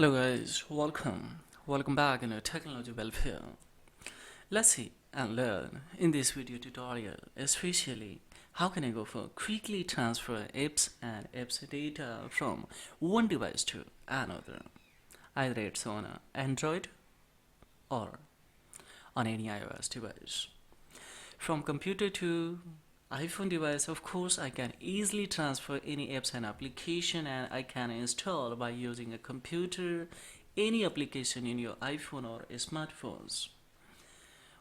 Hello guys, welcome back in a technology welfare. Let's see and learn in this video tutorial, especially how can I go for quickly transfer apps and apps data from one device to another, either it's on a Android or on any iOS device. From computer to iPhone device, of course, I can easily transfer any apps and application, and I can install by using a computer any application in your iPhone or smartphones.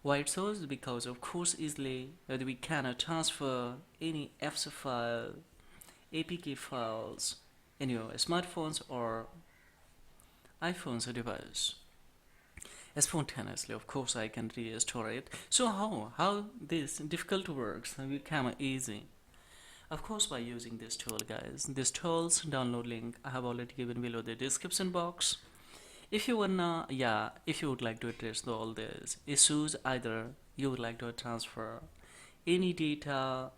Why it's so? Because of course easily we can transfer any apps file, APK files in your smartphones or iPhone's device. Spontaneously, of course, I can restore it. So how this difficult works become easy? Of course, by using this tool, guys. This tool's download link I have already given below the description box. If you if you would like to address all these issues, either you would like to transfer any data,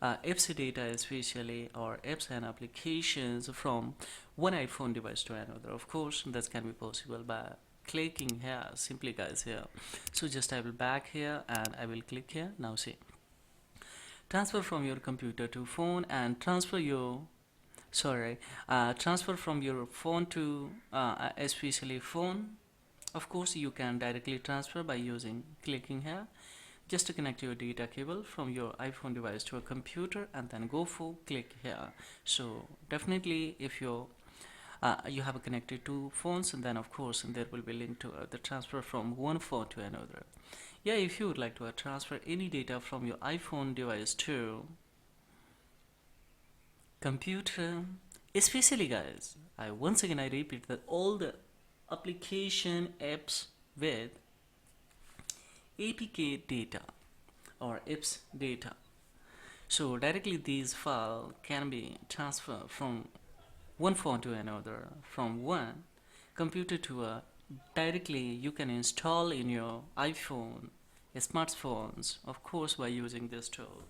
apps data especially, or apps and applications from one iPhone device to another. Of course, that can be possible by clicking here, simply guys here. So just I will back here and I will click here. Now see, transfer from your computer to phone and transfer from your phone to especially phone. Of course, you can directly transfer by using clicking here. Just to connect your data cable from your iPhone device to a computer and then go for click here. So definitely if you have connected two phones, and then of course there will be link to the transfer from one phone to another. Yeah, if you would like to transfer any data from your iPhone device to computer, especially guys, I once again I repeat that all the application apps with APK data or apps data, so directly these file can be transferred from one phone to another, from one computer to a directly you can install in your iPhone, smartphones, of course, by using this tool.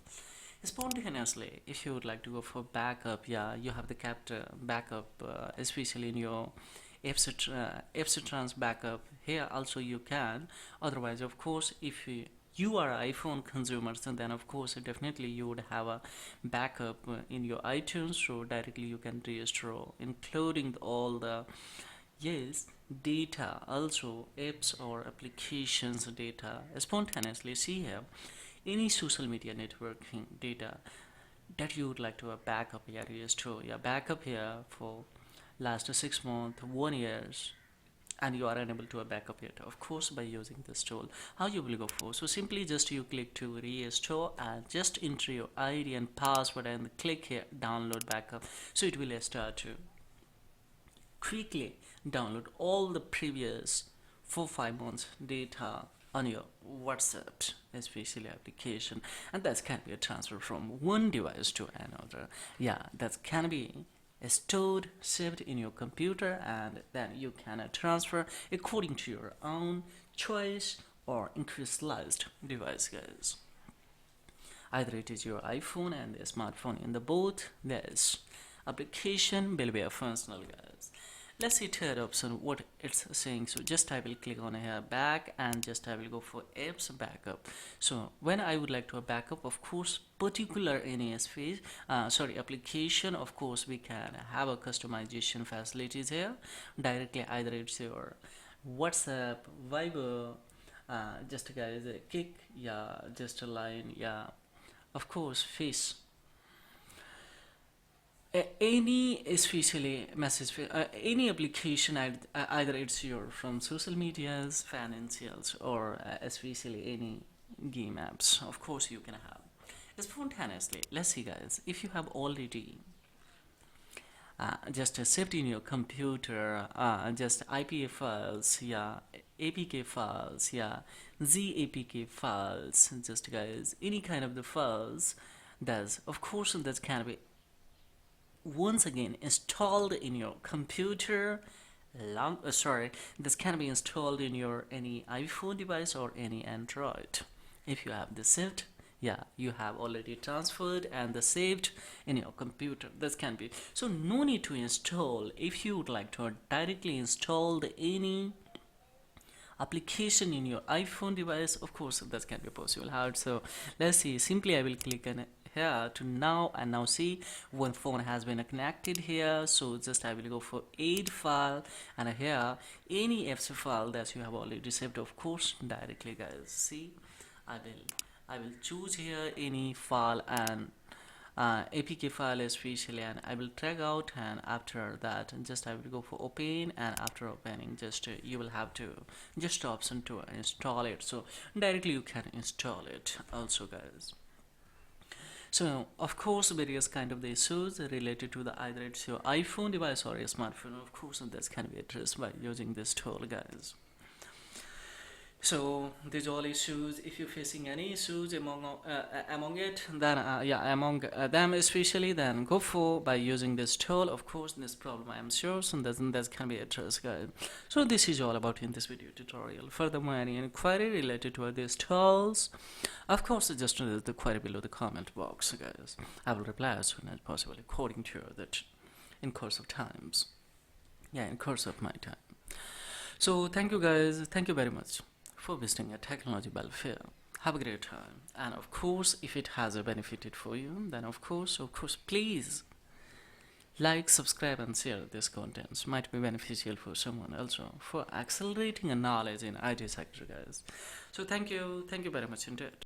Spontaneously, if you would like to go for backup, yeah, you have the kept backup, especially in your apps trans backup. Here also you can. Otherwise, of course, if you are iPhone consumers, and then of course definitely you would have a backup in your iTunes, so directly you can restore, including all the yes data, also apps or applications data spontaneously. See here, any social media networking data that you would like to back up here, restore your backup here for last 6 months, 1 years, and you are unable to backup it, of course, by using this tool. How you will go for? So simply just you click to restore and just enter your ID and password and click here download backup. So it will start to quickly download all the previous 4-5 months data on your WhatsApp especially application, and that can be a transfer from one device to another. Yeah, that can be stored, saved in your computer, and then you can transfer according to your own choice or increased device, guys. Either it is your iPhone and a smartphone, in the both there's application will be a functional, guys. Let's see third option what it's saying. So just I will click on here back and just I will go for apps backup. So when I would like to backup, of course, particular NAS application, of course we can have a customization facilities here directly. Either it's your WhatsApp, Viber, just guys kick, yeah, just a line, yeah, of course face, any especially message, any application, either it's your from social medias, financials, or especially any game apps, of course you can have spontaneously. Let's see guys, if you have already just saved in your computer, just IPA files, yeah, APK files, yeah, ZAPK files, just guys any kind of the files, that's of course that can be once again installed in your computer. This can be installed in your any iPhone device or any Android. If you have the saved Yeah, you have already transferred and the saved in your computer. This can be, so no need to install. If you would like to directly install any application in your iPhone device, of course that can be possible. How? So let's see, simply I will click on here to now, and now see one phone has been connected here. So just I will go for add file, and here any FC file that you have already saved, of course, directly guys. See, I will choose here any file, and APK file especially, and I will drag out, and after that just I will go for open, and after opening just you will have to just option to install it. So directly you can install it also guys. So of course various kind of the issues related to the either it's your iPhone device or a smartphone, of course that can be addressed by using this tool guys. So these all issues, if you're facing any issues among it, then yeah, among them especially, then go for by using this tool. Of course this problem I am sure so that can be addressed guys. So this is all about in this video tutorial. Furthermore, any inquiry related to these tools, of course just the query below the comment box guys. I will reply as soon as possible according to that in course of times, yeah, in course of my time. So thank you guys, thank you very much for visiting a technology welfare. Have a great time, and of course if it has benefited for you, then of course please like, subscribe and share this content. Might be beneficial for someone also for accelerating a knowledge in IT sector guys. So thank you very much indeed.